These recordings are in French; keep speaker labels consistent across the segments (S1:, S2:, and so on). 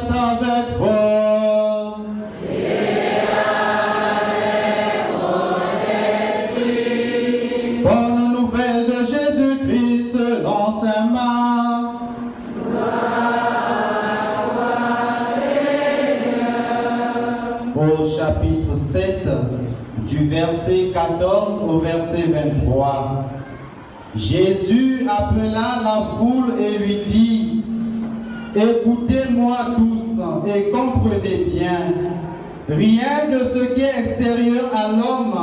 S1: soit avec vous. Bonne nouvelle de Jésus-Christ selon saint Marc. Au chapitre 7, du verset 14 au verset 23, Jésus appela la foule et lui dit: écoutez-moi tous et comprenez bien. Rien de ce qui est extérieur à l'homme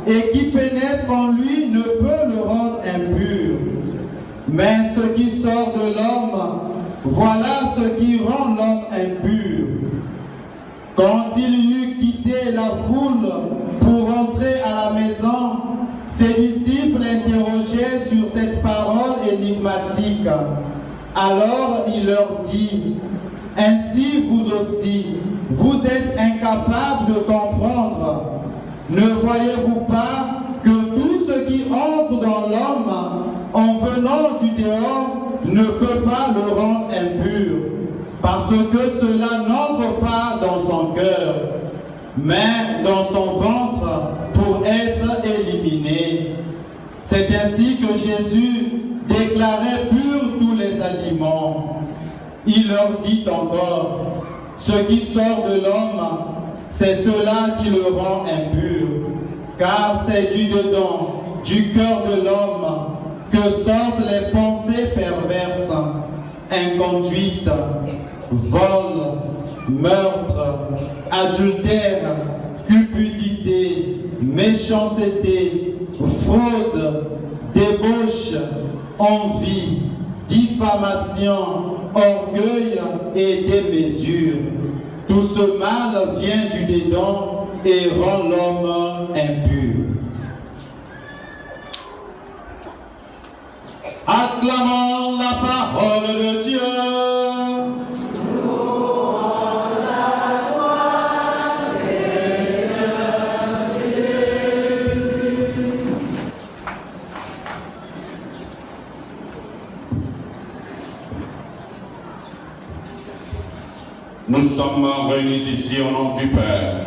S1: et qui pénètre en lui ne peut le rendre impur. Mais ce qui sort de l'homme, voilà ce qui rend l'homme impur. Quand il eut quitté la foule pour rentrer à la maison, ses disciples l'interrogeaient sur cette parole énigmatique. Alors il leur dit: ainsi vous aussi, vous êtes incapables de comprendre. Ne voyez-vous pas que tout ce qui entre dans l'homme, en venant du dehors, ne peut pas le rendre impur, parce que cela n'entre pas dans son cœur, mais dans son ventre pour être éliminé. C'est ainsi que Jésus déclarait purs tous les aliments. Il leur dit encore: ce qui sort de l'homme, c'est cela qui le rend impur, car c'est du dedans, du cœur de l'homme, que sortent les pensées perverses, inconduite, vol, meurtre, adultère, cupidité, méchanceté, fraude, débauche, envie, diffamation, orgueil et démesure. Tout ce mal vient du dedans et rend l'homme impur. Acclamons la parole de Dieu.
S2: Nous sommes réunis ici au nom du Père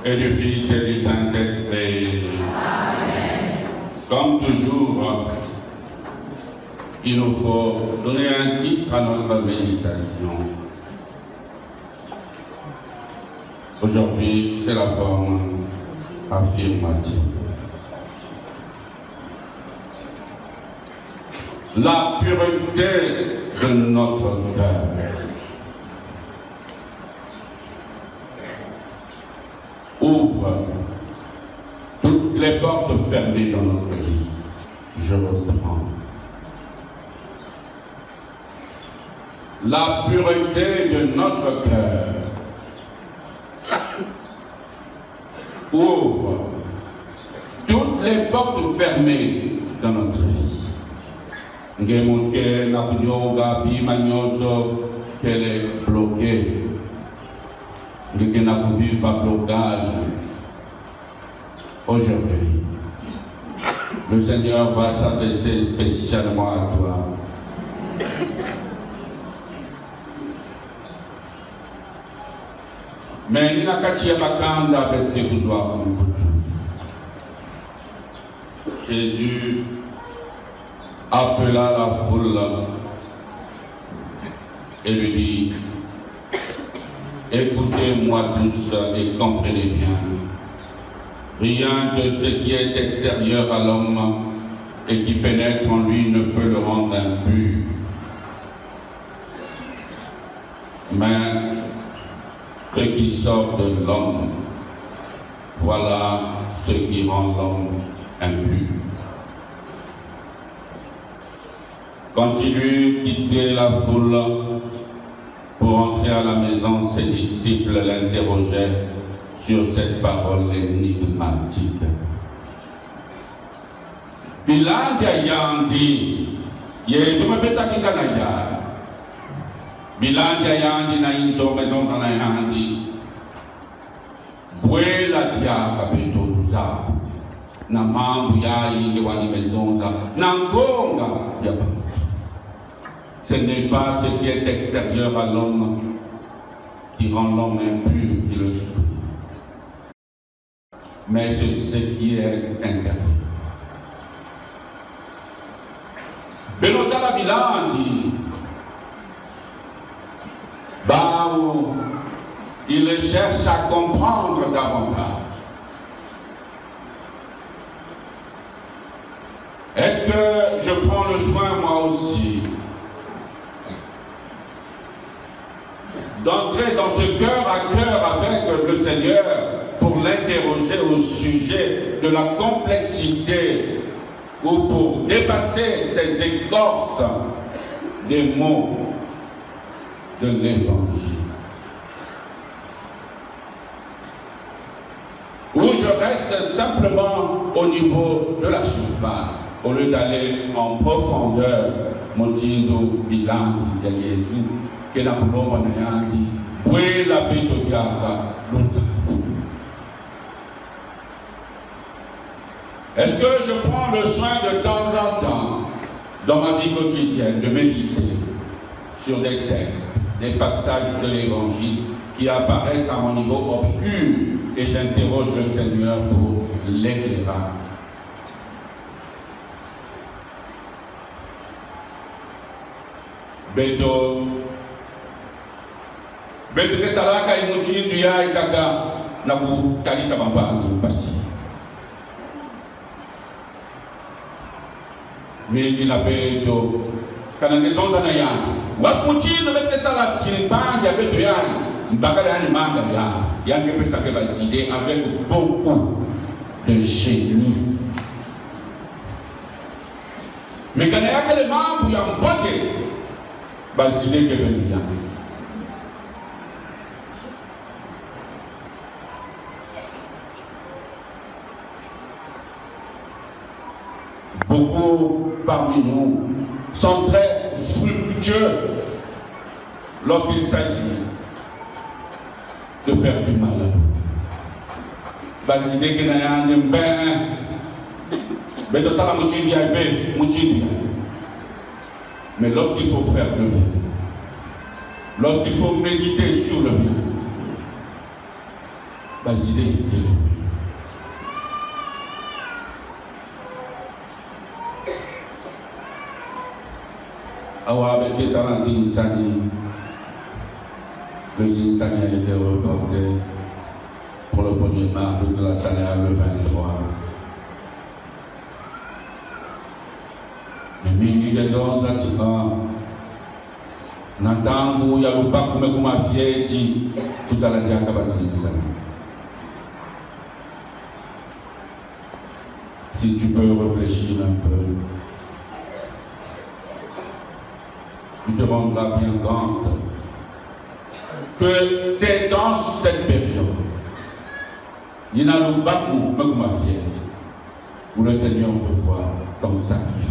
S2: et du Fils et du Saint-Esprit. Amen. Comme toujours, il nous faut donner un titre à notre méditation. Aujourd'hui, c'est la forme affirmative. La pureté de notre cœur. Ouvre toutes les portes fermées dans notre vie. Je reprends. La pureté de notre cœur ouvre toutes les portes fermées dans notre vie. Ngemuke na kunyoga bima nyoso qu'elle est bloquée. Que n'a pas vu par blocage. Aujourd'hui, le Seigneur va s'adresser spécialement à toi. Mais il n'a qu'à tirer ma cande avec tes cousoirs. Jésus appela la foule et lui dit: écoutez-moi tous et comprenez bien. Rien de ce qui est extérieur à l'homme et qui pénètre en lui ne peut le rendre impur. Mais ce qui sort de l'homme, voilà ce qui rend l'homme impur. Quand il eut quitté la foule pour entrer à la maison, ses disciples l'interrogeaient sur cette parole énigmatique. Bilanga yandi, Yesu mapesa kingana ya. Bilanga yandi na inzo maison sana yandi. Bwela dia kabeto tuza. Na mambo ya inge wali maison za. Na ngonga ya ba. Ce n'est pas ce qui est extérieur à l'homme qui rend l'homme impur, qui le souille. Mais c'est ce qui est interdit. Benotala Bilan dit, il cherche à comprendre davantage. Est-ce que je prends le soin, moi aussi, d'entrer dans ce cœur à cœur avec le Seigneur pour l'interroger au sujet de la complexité ou pour dépasser ces écorces des mots de l'Évangile? Ou je reste simplement au niveau de la surface, au lieu d'aller en profondeur, motindo bilangi ya Jésus, que la plomba nayandi, puis la bito diaka, Est-ce que je prends le soin de temps en temps, dans ma vie quotidienne, de méditer sur des textes, des passages de l'Évangile qui apparaissent à mon niveau obscur et j'interroge le Seigneur pour l'éclairage? Beto ke salaka imutini duya ikaka na kutalisa mambangi basi. Mingi na beto kana ngezonza na yani. Wakutini bete salaka chinipangi ya beto yani. Mbakale yani manga yani. Yange pesa ke baside avec beaucoup de génie. Mais quand il y a que les membres qui ont voté, basile que venir. Beaucoup parmi nous sont très fructueux lorsqu'il s'agit de faire du mal. Basile que n'a rien de mais de ça la moutinia. Mais lorsqu'il faut faire le bien, lorsqu'il faut méditer sur le bien, basile est le bien. Awa avec ça dans Zinsani, le Zinsani a été reporté pour le 1er mars de la salaire le 23. Mingi gezonza tiba natangu ya lupaku mekuma fieti tuzala diaka bazinza. Si tu peux réfléchir un peu, tu te rendras bien compte que c'est dans cette période il y a lupaku mekuma fieti où le Seigneur veut voir ton sacrifice.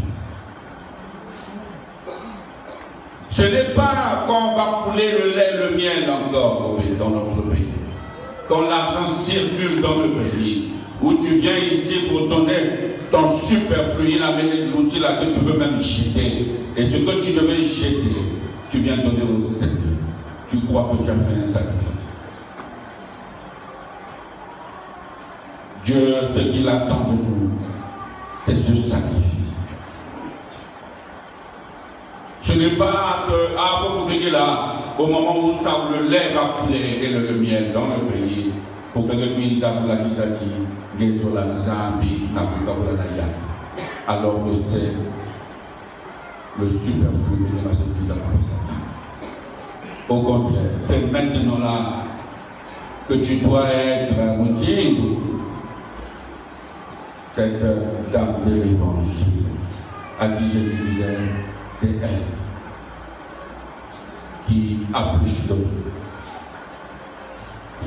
S2: Ce n'est pas qu'on va couler le lait, le miel encore dans notre pays. Quand l'argent circule dans le pays, où tu viens ici pour donner ton superflu, il amène l'outil là que tu veux même jeter. Et ce que tu devais jeter, tu viens donner au Seigneur. Tu crois que tu as fait un sacrifice. Dieu, ce qu'il attend de nous, c'est ce sacrifice. Ce n'est pas que, vous venez là, au moment où le lait va couler et le miel dans le pays, pour que le pays pour la Kisaki, Gezola, Zambi, Afrika, alors que c'est le superflu de la sécurité. Au contraire, c'est maintenant là que tu dois être motivé. Cette dame de l'Évangile, à qui Jésus disait, c'est elle qui a plus donné.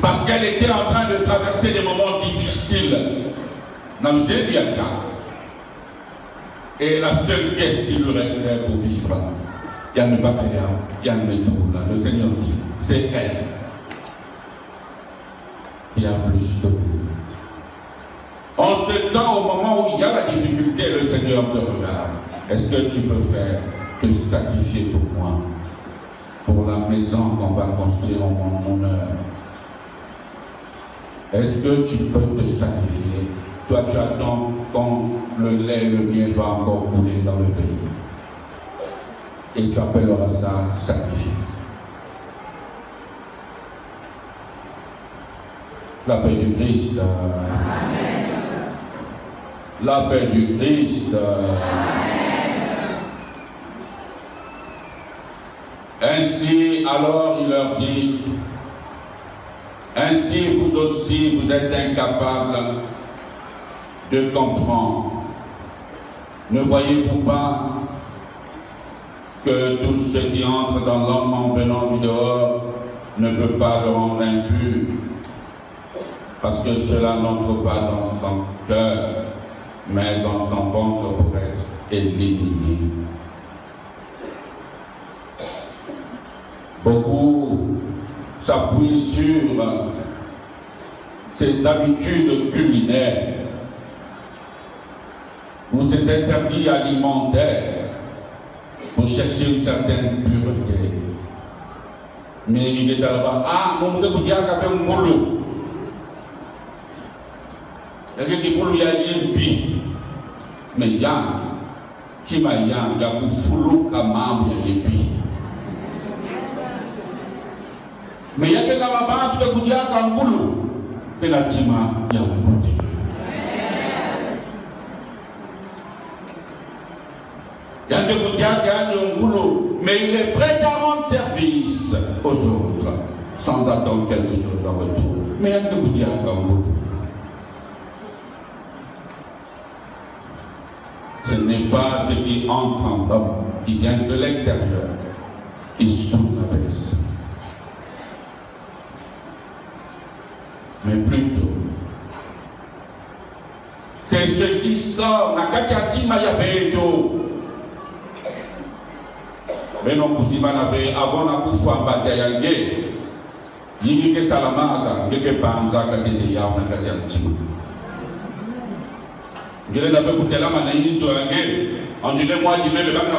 S2: Parce qu'elle était en train de traverser des moments difficiles. Et la seule pièce qui lui restait pour vivre, il y a le Bakaya, il y a le Métoula. Le Seigneur dit, c'est elle qui a plus donné. En ce temps, au moment où il y a la difficulté, le Seigneur te regarde. Est-ce que tu peux faire te sacrifier pour moi? pour la maison qu'on va construire en mon honneur. Est-ce que tu peux te sacrifier? Toi, tu attends quand le lait et le miel va encore couler dans le pays. Et tu appelleras ça sacrifice. La paix du Christ. Amen. La paix du Christ. Amen. Ainsi, alors, il leur dit, ainsi vous aussi, vous êtes incapables de comprendre. Ne voyez-vous pas que tout ce qui entre dans l'homme en venant du dehors ne peut pas le rendre impur, parce que cela n'entre pas dans son cœur, mais dans son ventre pour être éliminé. Beaucoup s'appuient sur ses habitudes culinaires ou ses interdits alimentaires pour chercher une certaine pureté. Mais il est là-bas, ah, mon Dieu, vous dites qu'il un boulot. Il y a des boulots, il y a un bi. Mais il y a, il y a un foulou comme un bi. Mais il y a des gens qui vous disent qu'il un boulot. Et là, il y a un boulot. Il y a des gens qui ont un boulot, mais il est prêt à rendre service aux autres, sans attendre quelque chose en retour. Mais il y a des gens qui ont un boulot. Ce n'est pas ce qui entre en l'homme, qui vient de l'extérieur, qui soude la baisse. Mais plutôt, c'est ce qui sort, Nakatiati Mayabedo. Mais non, vous imaginez, avant la bouche en bataille, il y a des salamandres, il y a des banzas qui étaient là, Nakatiati. Je l'ai écouté là, on dirait moi, je vais le faire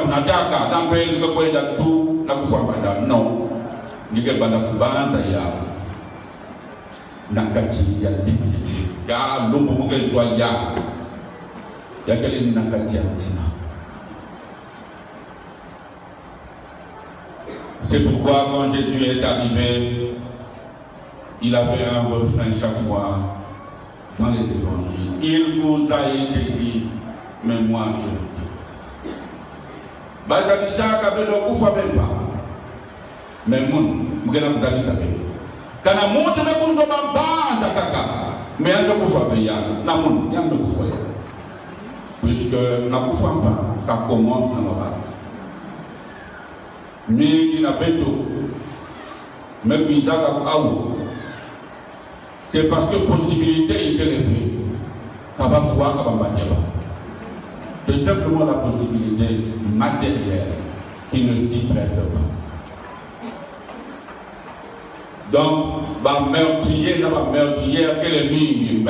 S2: dans le pays, je vais le tout, la bouche en bataille. Non, il y a des banzas, Nakati ya dignité, ya l'homme qui soit ya quel est Nakati Antina. C'est pourquoi quand Jésus est arrivé, il avait un refrain chaque fois dans les évangiles. Il vous a été dit, mais moi je vous dis. Bazabisha kabelo kufa même pas. Mais moun, vous avez savez. Kana moto na kuzo bambanza kaka mais ando kufa ya na mun yando kufa ya puisque na kufa pas ça commence dans la base mais il a beto mais bizaka awo c'est parce que possibilité est élevée kaba foi kaba banyaba c'est simplement la possibilité matérielle qui ne s'y prête pas. Donc, ma meurtrière, qu'elle est mise,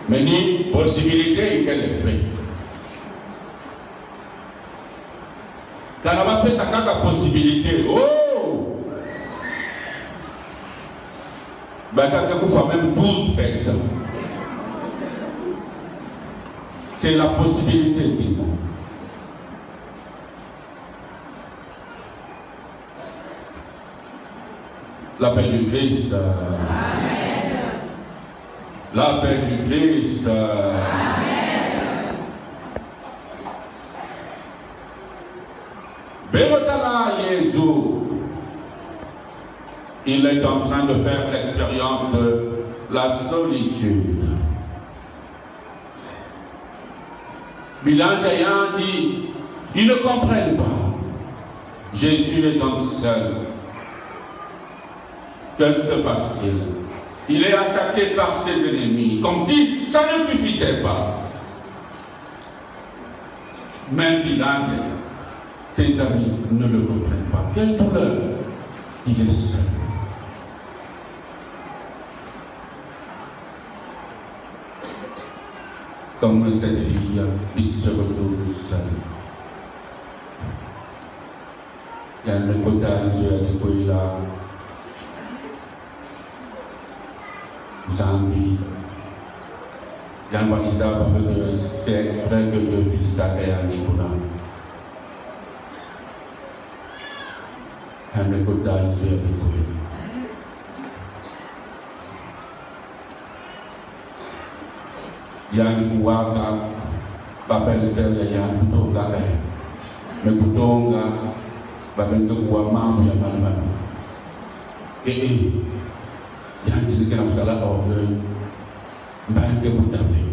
S2: mais ni possibilité qu'elle est faite. Quand on va faire ça, quand la possibilité, oh! Ben, quand on fait même 12 personnes, c'est la possibilité qui manque. La paix du Christ. Amen. La paix du Christ. Amen. Berotala Jésus, il est en train de faire l'expérience de la solitude. Bilan Dayan dit, ils ne comprennent pas. Jésus est donc seul. Que se passe-t-il? Il est attaqué par ses ennemis, comme si ça ne suffisait pas. Même Bilan, ses amis ne le comprennent pas. Quelle douleur! Il est seul. Comme cette fille, il se retrouve seul. Il y a un côté de là. Zambie. Il y a un valisa parce que c'est extrait que Dieu fit ça à Nicolas. Il y a un côté de il y a un pouvoir qui appelle celle de Yann Boutonga. Mais Boutonga va venir pour membre de Malman. Et il y a un qui est là orgueil. Mais vous avez.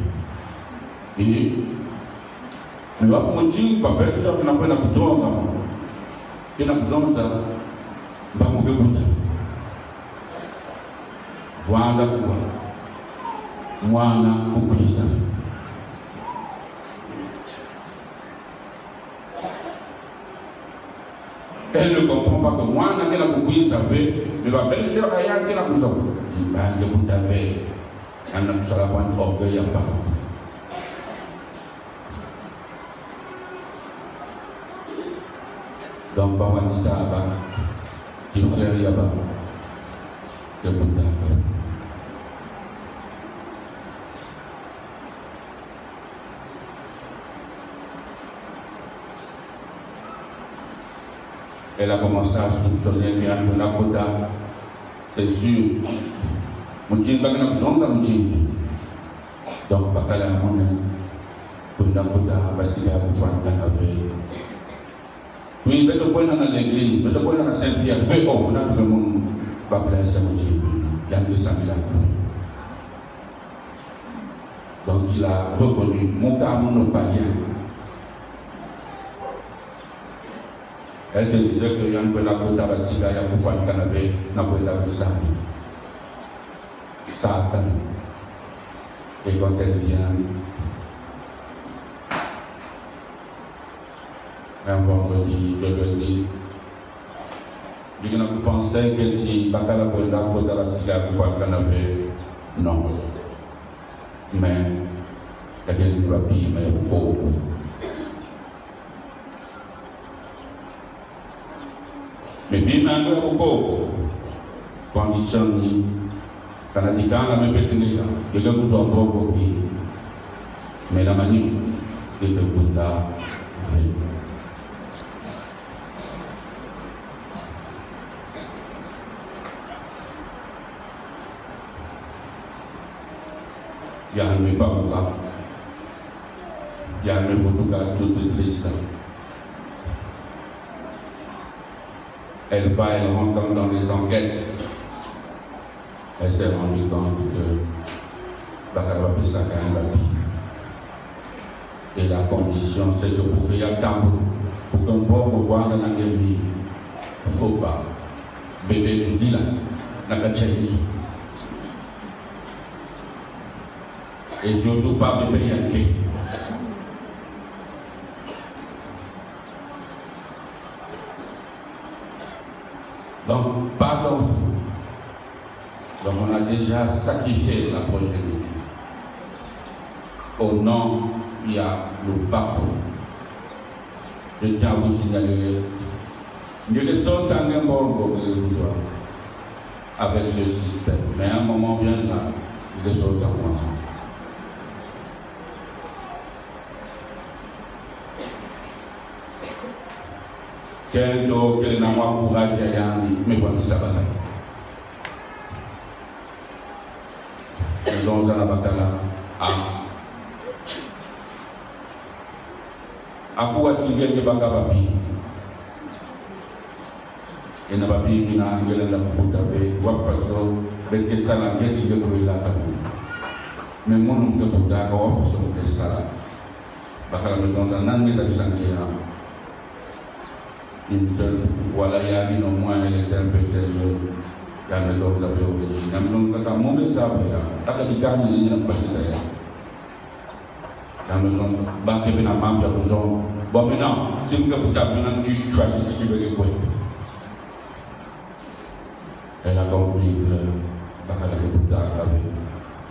S2: Et mais va pour dire pas personne qui n'a pas la Boutonga. Qui n'a besoin de ça. Va pour que vous avez. Voilà quoi. Mwana kukwisa elle ne comprend pas que Mwana qui a kukwisa fait mais ma belle-sœur a qui a kukwisa si banque vous avez un homme sur la pointe orgueil à part donc pas on dit ça à bas qui frère y a bas que vous avez. Elle a commencé à soupçonner bien de la Koda. C'est sûr. Moutin pas qu'on a besoin de Moutin. Donc, pas qu'elle a un moment pour la Koda, parce qu'il y a un enfant qui a fait. Oui, mais le point dans l'église, mais le point dans Saint-Pierre, fait oh, on a tout le monde va placer Moutin. Il y a 200 000 à donc, il a reconnu mon cas, mon païen. Elle se disait que Yann peut la côte à Bassiga, il y a beaucoup de canapé, n'a pas la boussade. Satan. Et quand elle vient, un vendredi, je le dis, je ne pensais que si la côte à Bassiga, beaucoup de canapé, non. Mais, il y a des papiers, mais beaucoup. Mais bien malgré beaucoup, condition ni, quand on dit quand la même personne est là, il y a beaucoup de beaucoup mais la manière de le Bouddha fait. Il y a un peu pas beaucoup, il y a un peu beaucoup de triste. Elle va, elle rentre dans les enquêtes. Elle s'est rendue compte que Bakara Pissaka est la vie. Et la condition, c'est que pour qu'il y ait un temple, pour qu'un pauvre voit dans la vie, il ne faut pas. Bébé nous dit là, la cachette. Et surtout pas bébé yanké. Donc, pas d'enfant. Donc, on a déjà sacrifié la progéniture. Au nom, il y a le pape. Je tiens à vous signaler. Dieu ne sauve un bon avec ce système. Mais à un moment vient là, il est sauve à moi. Quel n'a pas courage à mais voilà ça va là. Nous allons à la bataille. À quoi tu viens de Bagababi? Et n'a pas pu venir à la Boutavé, ou à Passo, avec des salades, tu veux que la Kabou. Mais mon nom de Bouta, on va faire des salades. Bakala maison d'un an, mais la sanguine. Une seule, voilà, il y a au moins, elle était un peu sérieuse. La maison vous avez origine. La maison vous avez mauvais arbres. La canicane, il n'y a pas de ça. La maison, bah, qui vient à maman, il y a besoin. Bon, maintenant, si vous avez maintenant, tu choisis si tu veux les quoi. Elle a compris que Bakala Bouta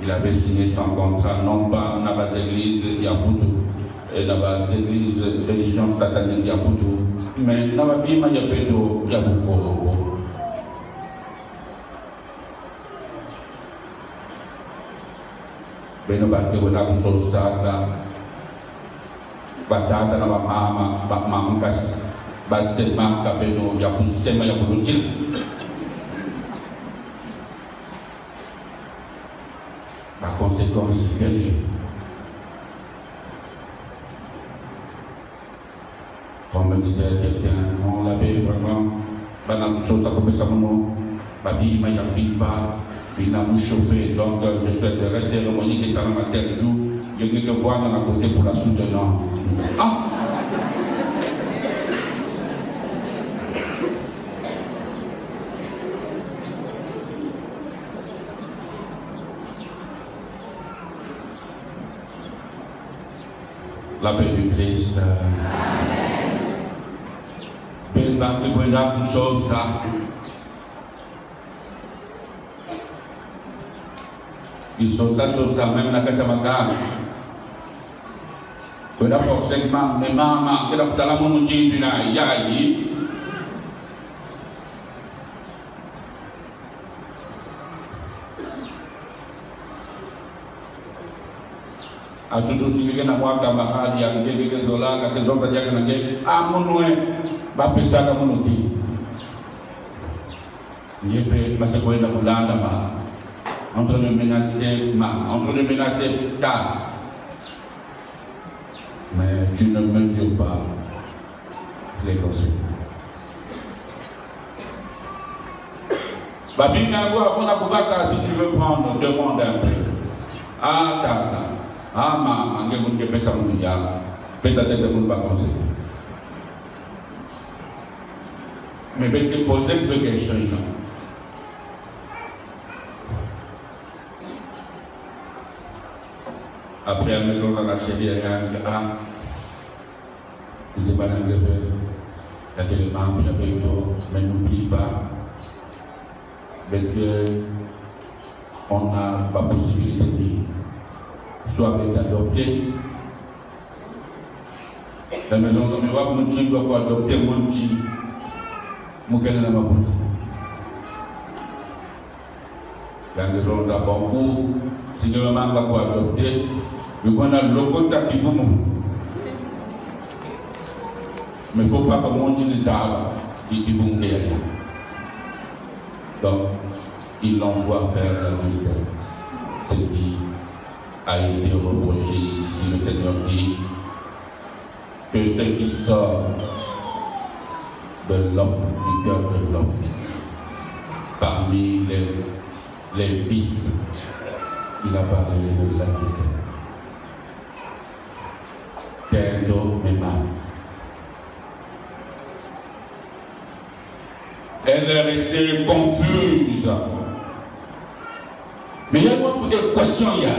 S2: il avait signé son contrat, non pas dans les églises Yabutu, et dans les églises religion satanique Yabutu. mais na mabima ya pedo ya buko beno batte wala kusosaka batata na mama mama kas basema ka beno ya kusema ya kulutil la conséquence quelle est? On me disait quelqu'un, on l'avait vraiment, banane chose à couper sa maman, babi m'a yabi ba, il a mou chauffé, donc je souhaite rester harmonique et ça dans ma tête jour, il y a quelques voix dans la côté pour la soutenance. Ah! La paix du Christ. Ben bakri gwenda kusosa. Isosa même la katamagana. Gwenda forcément mais mama kila kutala munu jindu na yayi. Asutu singige na mwaka mahali ya ngege zolanga kezonga jaga na ngege amunwe bapesa ka munuki ngebe basa kwenda kulanda ma entre le menacer ta mais tu ne mesures pas les conséquences. Babina go avona kubaka si tu veux prendre demande un peu. Ah tata. Ah, maman, je ne peux pas me dire, pesa tête de mon conseil. Mais je vais te poser une question. Après, à la maison, on a chéri, il y a je ne sais pas, il y a des membres, il y a des gens, mais n'oublie pas, on n'a pas possibilité de soit être adopté. La maison de mes rois, mon Dieu doit adopter mon Dieu. Mon Dieu n'a pas beaucoup. La maison de beaucoup, si le maman va pas adopter, nous avons le logo qui vous montre. Mais il ne faut pas que mon Dieu les arbres qui vous derrière. Donc, il l'envoie faire la vie. C'est qui a été reproché ici, le Seigneur dit que ce qui sort de l'homme, du cœur de l'homme, parmi les vices, il a parlé de la vie. Tendo Mema. Elle est restée confuse. Mais il y a beaucoup de questions hier.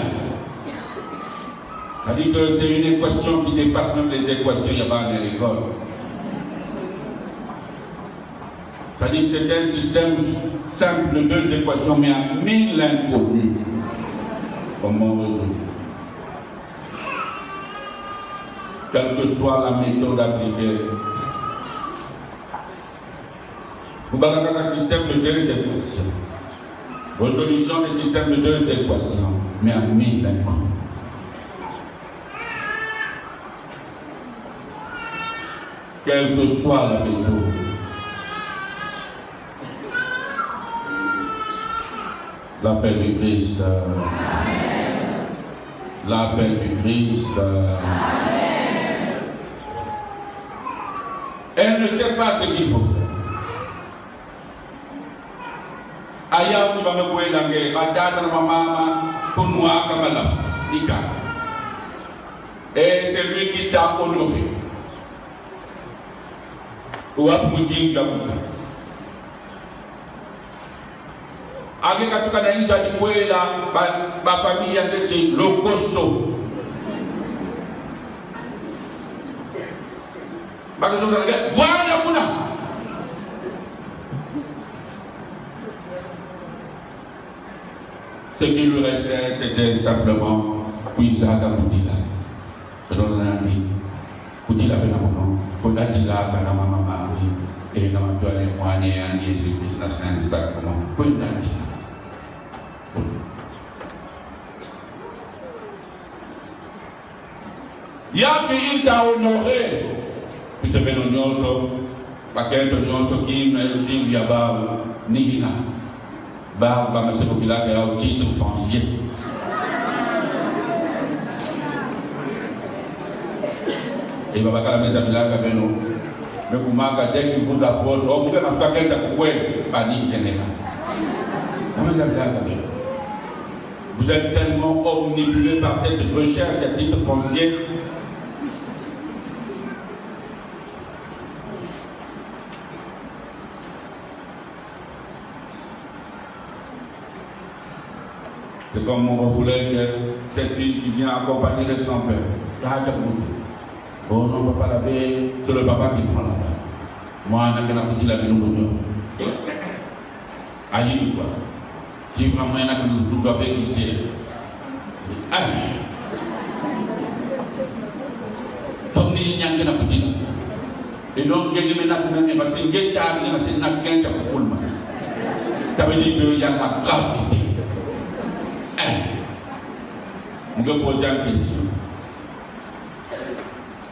S2: C'est-à-dire que c'est une équation qui dépasse même les équations il y a pas à l'école. C'est-à-dire que c'est un système simple de deux équations, mais à 1000 inconnus. Comment résoudre? Quelle que soit la méthode appliquée. Vous avez un système de deux équations. Résolution des systèmes de deux équations, mais à 1000 inconnus. Quelle que soit la méthode. La paix du Christ. La paix du Christ. Elle ne sait pas ce qu'il faut faire. Ailleurs, tu vas me voir dans les batailles de ma maman pour moi comme la Nika. Et c'est lui qui t'a honoré. Ou à Poutine qui a fait. Avec la Tukanaïda du Pouela, ma famille a été le Koso. Voilà, Pouna. Ce qui lui restait, c'était simplement Puisaka Poutila. Je donne un ami. Poutila Benamon. Poutila dit là, dans maman Marie, et dans ma toile témoigner en Jésus-Christ, dans Saint-Sacrement. Quoi il a dit là? Il y a qui t'a honoré, puis c'est bien l'union, parce qu'il y a une union qui m'a dit, il y a pas, ni là. Bah, M. Bokila qui a un titre foncier. Et Baba Kalame Zabila qui a nous. Mais pour moi, dès qu'il vous approche, oh, vous pouvez faire quelque chose, panique générale. Vous êtes tellement omnibulé par cette recherche à titre foncier. C'est comme on voulait que cette fille qui vient accompagner de son père. Oh non, papa l'avait, c'est le papa qui prend là-bas. Moi, je n'ai dit la vie de aïe, quoi. Si vraiment il y en a qui nous doivent ici. Aïe. Donc, il y a un peu de et donc, il y a des gens parce qu'il y a des gens ça veut dire qu'il y a la gravité. Je vais poser une question.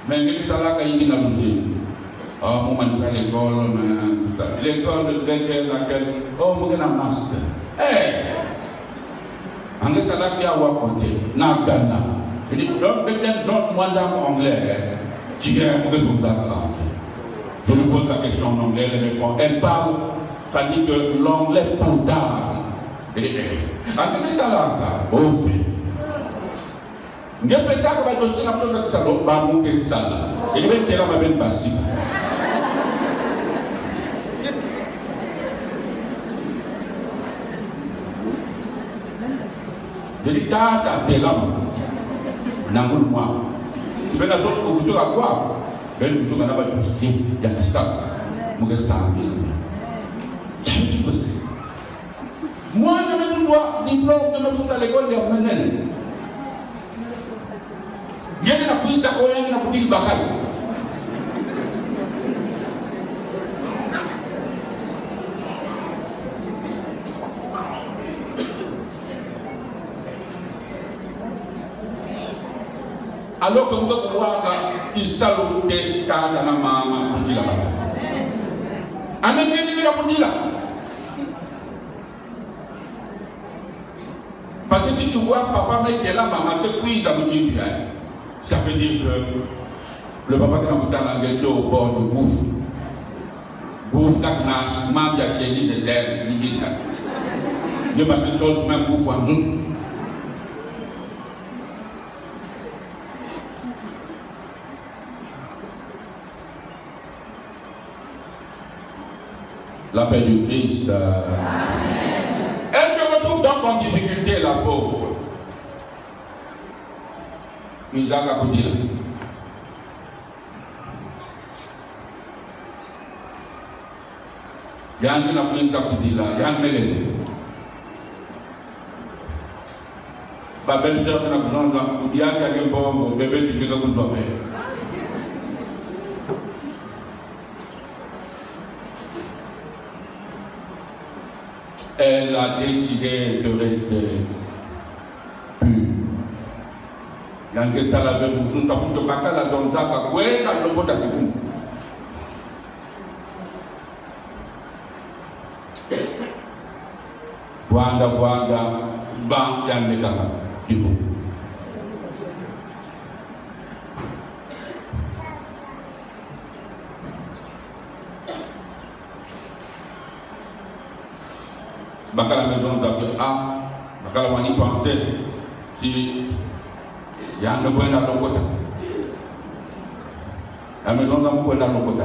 S2: Mais il y a des gens qui ont dit, oh, mon à l'école, l'école de laquelle, oh, mon un masque. En fait, ça qui a raconté, Nagana. Il dit, donc, peut-être, moi, dans l'anglais, qui est un peu comme ça. Je lui pose la question en anglais, elle répond, elle parle, ça dit que l'anglais pour d'art. Il dit, en fait, ça là, oh, je peux ça que va dossier la chose de salon, bah mon que ça là. Et il va être là ma belle bassi. Je dis tata t'es là. N'angul moi. Si ben la chose que vous à quoi? Ben vous devez avoir dossier, il y a ça. Mon que ça bien. Ça veut dire que c'est. Moi je me dois diplôme de me foutre à l'école il y a maintenant. Il y a une police d'accord avec la police Bakal. Alors que vous pouvez voir qu'il salope dans la maman pour dire la bataille. Amen, bien pour dire là. Parce que si tu vois papa mettre là, maman, c'est quoi ça me dit bien. Ça veut dire que le papa qui a monté à l'engagé au bord du gouffre. Gouffre qui a manqué à chérir ses terres, il y a cette chose même gouffre en zoom. La paix du Christ. Elle se retrouve donc en difficulté, la pauvre. Isaac a dit. Il y a un qui a dit là, il y a un mélède. Ma belle-sœur qui a besoin de il y a un bon bébé qui a besoin de faire. Elle a décidé de rester pure. Il y a un qui s'est lavé pour ça, parce que Baka la donne ça, quoi, dans le pot à tout. Voilà, ban, il y a un mécanisme qu'il faut. Baka la maison, ça veut dire, ah, Baka la mani pensait, si il y a un bon dans le côté. La maison, ça vous peut dans le côté.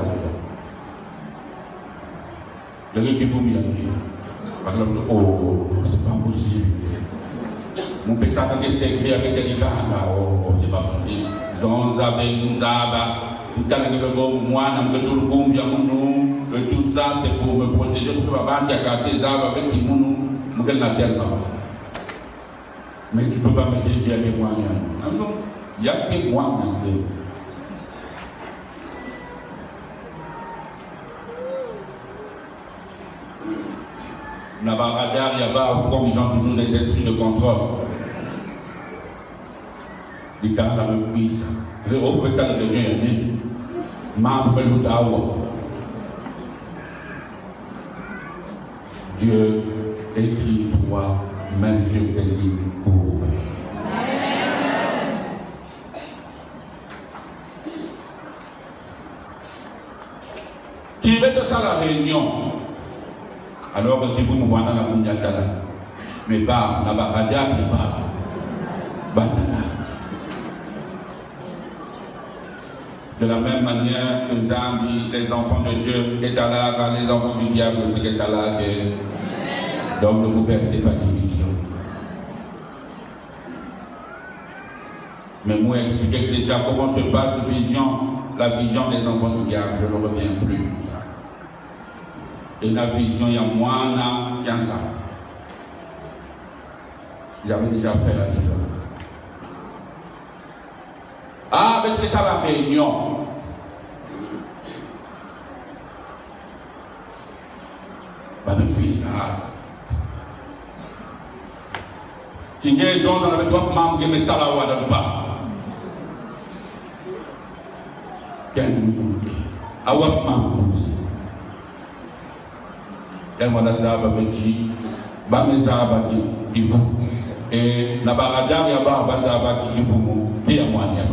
S2: Le gars qui vous met à dire, oh, c'est pas possible. Mon père s'est sécré avec des gars, oh, c'est pas possible. Donc, nous avons, moi, tout ça, c'est pour me protéger, pour que papa ait tes arbres avec Timoun, je ne sais pas. Mais tu ne peux pas me dire qu'il y a des moyens. Non, il y a des moyens. n'a pas radar, il y a pas, comme ils ont toujours des esprits de contrôle. Les gars, ça me pisse. Je vais offrir ça de bien. Dieu écrit droit, même sur des lignes courbes. Tu veux de ça la réunion. Alors que vous me voyez dans la Bundiatala. Mais pas, n'a pas radar, mais pas. De la même manière que Zambi, les enfants de Dieu, est à là, les enfants du diable aussi est à là. Donc ne vous percez pas division. Mais moi expliquer déjà comment se passe la vision des enfants du diable, je ne reviens plus. Et la vision, il y a moins, il y a ça. J'avais déjà fait la vision. Ah, avec ça la réunion. Avec lui, ça. Si vous avez besoin de toi, membre, mais ça la voit dans le bas. Quel monde. Ah, ouais, membre aussi. Et moi, la zaba, petit, bah, mes zaba, il vous. Et la barada, il y a bah, zaba, il vous, et à moi, il y a.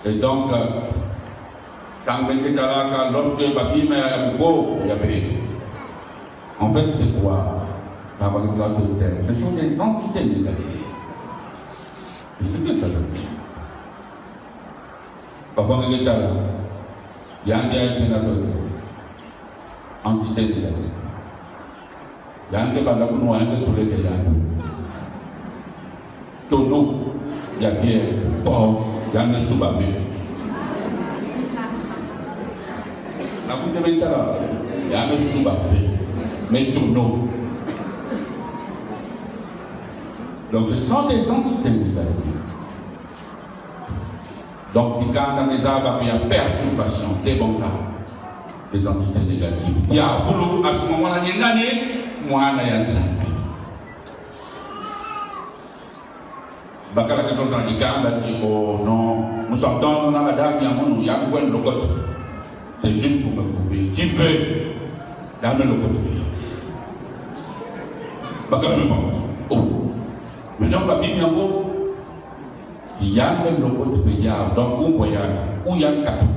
S2: Et donc, quand on était là, lorsque Babi m'a beau, il y avait. En fait, c'est quoi? Ce sont des entités négatives. C'est ce que ça veut dire. Parfois, on est là, il y a un gars qui est entité négative. Il y a un gars qui est là, sur les gars. Tonneau, il y a bien, fort. Il y a un sous-bavé. La coupe de métal, il y a un sous-bavé. Mais tout non. Donc ce sont des entités négatives. Donc, il y a des arbres, il y a perturbation, des bons cas. Des entités négatives. Il y a boulot, à ce moment-là, il y a une année, moi, il y a un saint. Bakala que dans les cas, on dit oh non, nous sommes dans la dame, il y a un point de locote. C'est juste pour me prouver. Tu veux, la même locote. Bakala me dit oh, maintenant, la Bible est en haut. Il y a un même locote, il y a donc où il y a un cadeau.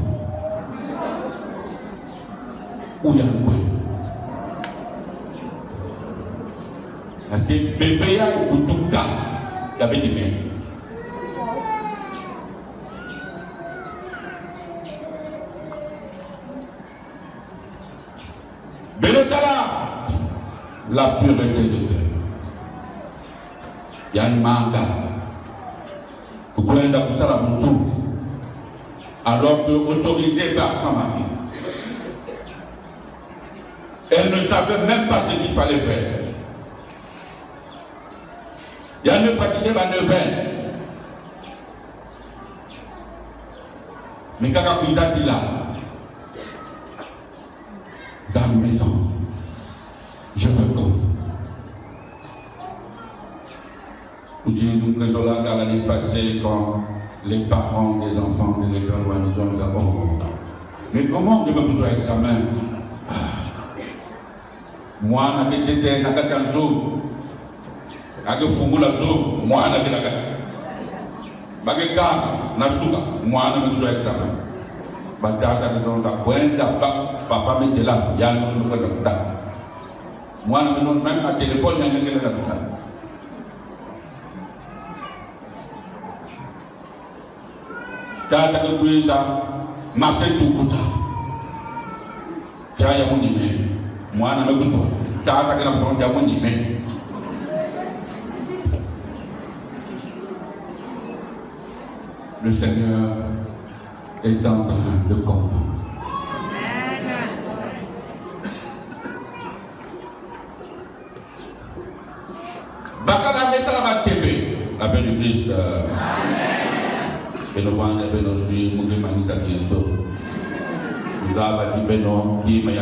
S2: Où il y a un point. Parce que bébé a eu tout cas, il y avait des mains. La pureté de cœur. Il y a une manga. Vous pouvez la pousser à la boussole. Alors que autorisée par son mari. Elle ne savait même pas ce qu'il fallait faire. Il y a une fatiguée à 9 ans. Mais quand on a dit là, dans la maison, je veux qu'on. Dieu nous présente dans l'année passée quand les parents des enfants de l'école nous ont dit mais comment on devait besoin d'examen? Moi, on a été dans la zone. Avec Fungu la zone, moi, on a été là. Avec Gare, Nasuka, moi, on a besoin d'examen. Batata, nous avons papa m'était là, il y a un autre de moi, on a besoin même à téléphone, il y a un autre de Tata que tu es ça, ma fête tout coup. Tu as un monde, moi, on a besoin. Tata que la France a un monde. Le Seigneur est en train de comprendre. Bakala Messala TV, la belle du Christ. Et nous allons nous suivre, nous allons bientôt. Nous allons bâtir Beno, qui m'a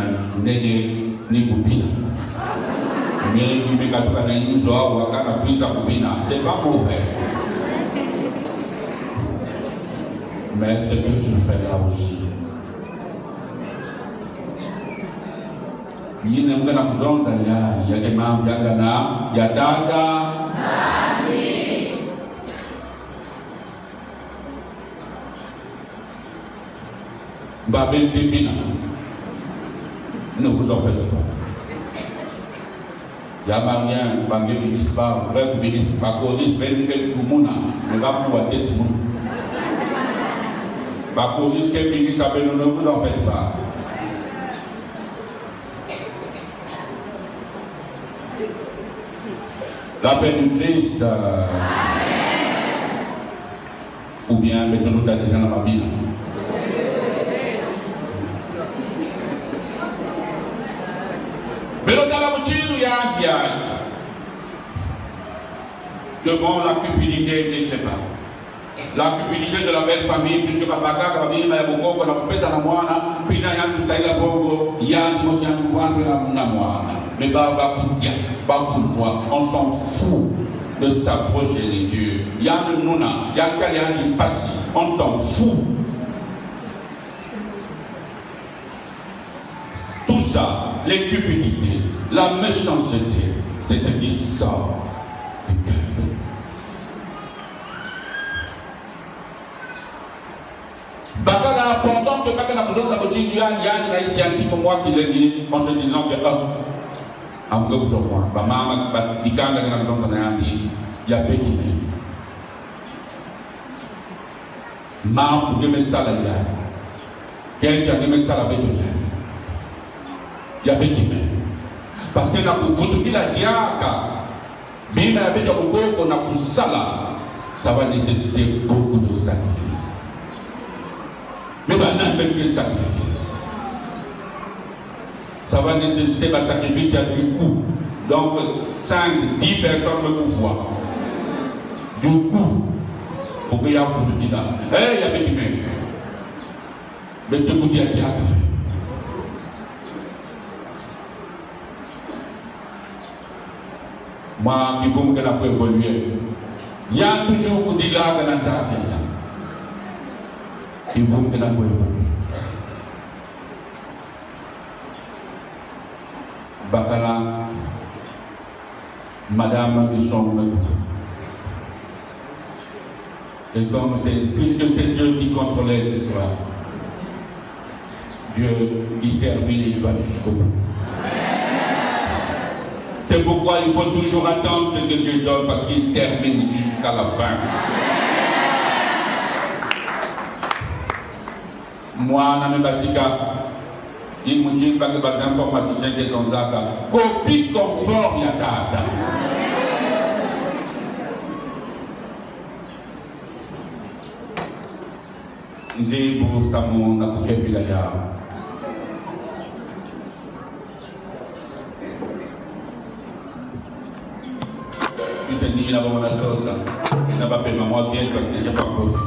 S2: né ni Boupina. C'est pas mauvais. Mais ce que je fais là aussi. Il y a des membres, il y a Ghana, il y a Dada. Babel Débina. Ne vous en faites pas. Il y a Marien, Bangé ministre, frère ministre, Bakoris, Benigel Koumouna, ne va pas pouvoir être tout le monde. Bakoris, quel ministre, ne vous en faites pas. La paix du Christ, ou bien mettons-nous dans des gens dans ma Bible. Mais le Galaboutir, il y a devant la cupidité, je ne sais pas. La cupidité de la belle famille, puisque papa, famille, mais beaucoup, on a coupé ça dans moi, puis il y a un peu de bongo, il y a un peu de pouvoir de la moi. Mais on s'en fout de s'approcher des dieux. Il y a un nouna, il y a un calien qui passe, on s'en fout. Tout ça, les cupidités, la méchanceté, c'est ce qui sort du cœur. Bakala important que Bakala a besoin d'aboutir, il y a un scientifique comme moi qui l'a dit en se disant que il y a Bétine. Pour que mes salariés, quelqu'un de mes salariés, il y a Bétine. Parce que la photo qui la diaka, bien avec qu'on a pour ça, ça va nécessiter beaucoup de sacrifices. Mais maintenant, même que sacrifier. Ça va nécessiter un sacrifice, il y a du coup. Donc 5, 10 personnes me pouvoir. Du coup, pour qu'il y ait un coup de là. Il y a des humains. Mais tout le monde y a dit. Moi, il faut que la peut évoluer. Il y a toujours pour dire là que dans ça. Il faut que la peut évoluer. Bakala, Madame Bisson, et comme c'est, puisque c'est Dieu qui contrôlait l'histoire, Dieu il termine et il va jusqu'au bout. C'est pourquoi il faut toujours attendre ce que Dieu donne parce qu'il termine jusqu'à la fin. Moi, Name Basika, il me dit que les informaticiens qui sont là, copie conforme à data. J'ai pour ça mon Akoukepilaya. Puis c'est dit, il a vraiment la chose. Il n'a pas payé ma moitié parce que je n'ai pas encore fini.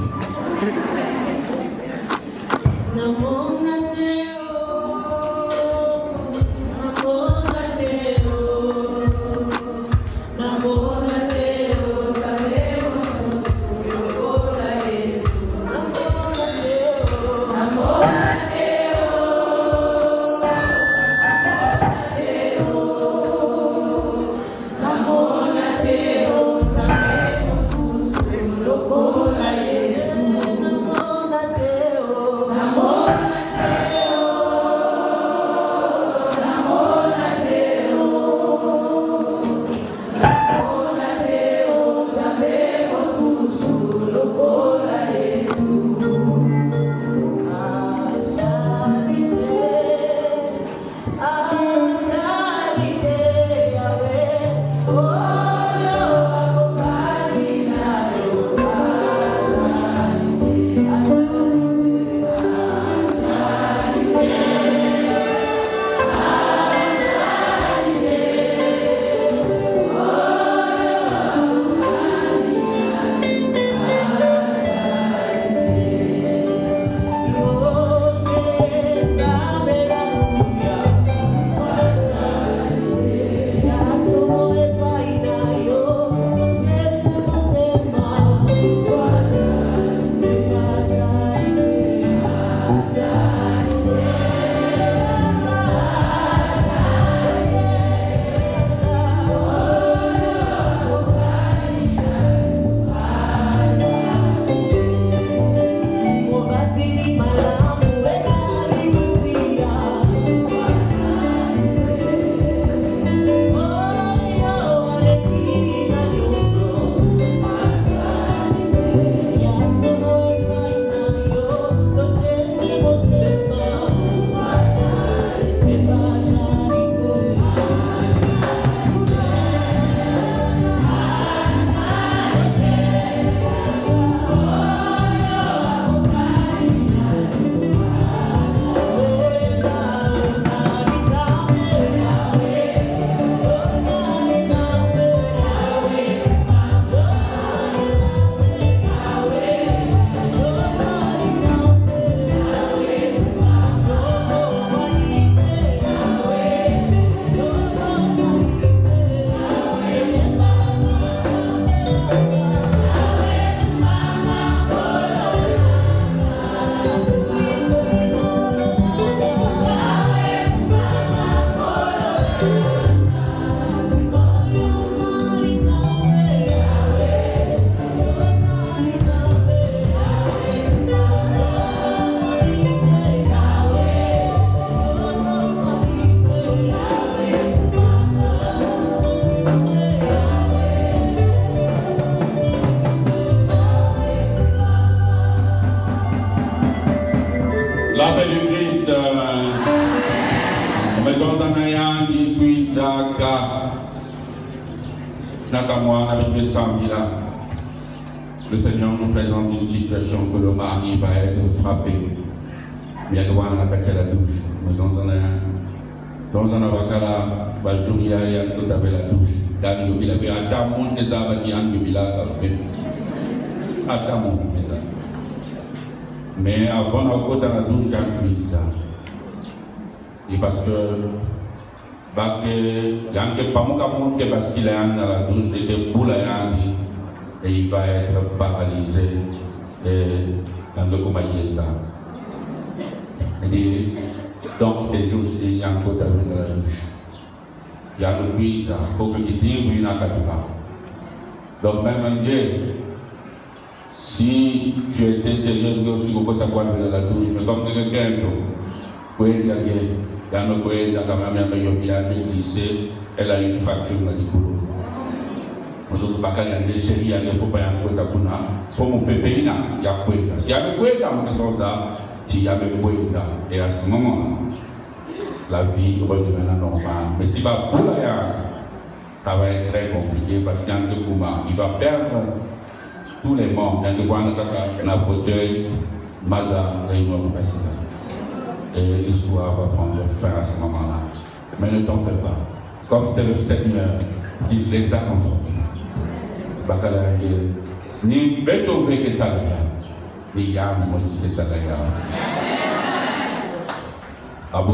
S2: La paix du Christ. Mais dans un ayant dit, puis Zaka, Nakamwa, avec les 100 000 là, le Seigneur nous présente une situation que le mari va être frappé. Mais il y a droit à la la douche. Mais dans un avacala, il y a tout avec la douche. Il avait un tamon des abatians de Bila. Un tamon. Mais avant de dans la douche, j'ai appris ça. Et parce que, il y a pas mon qui parce qu'il est dans la douche, il était pour la et il va être paralysé dans le comaïsa. Donc, ces jours-ci, il y a un côté avec la douche. Il y a le puits, il faut que tu dises, oui, il y a un donc, même un Dieu, si tu étais sérieux, tu peux pas t'avoir dans la douche, mais comme quelqu'un d'autre, il y a un coin, il a glissé, elle a une fracture dans le cou. On ne peut pas faire des séries, il ne faut pas y aller pour il faut mon pépé, il y a quoi. S'il y a un quoi dans mon maison, s'il y a un quoi, et à ce moment-là, la vie redevient normale. Mais s'il va pour la ça va être très compliqué parce qu'il y a un combat. Il va perdre tous les membres. Il y a un combat dans le fauteuil, Maza, réunion de et l'histoire va prendre fin à ce moment-là. Mais ne t'en fais pas. Comme c'est le Seigneur qui les a confortés. Ni Beethoven que ça ni Yann aussi que ça Abu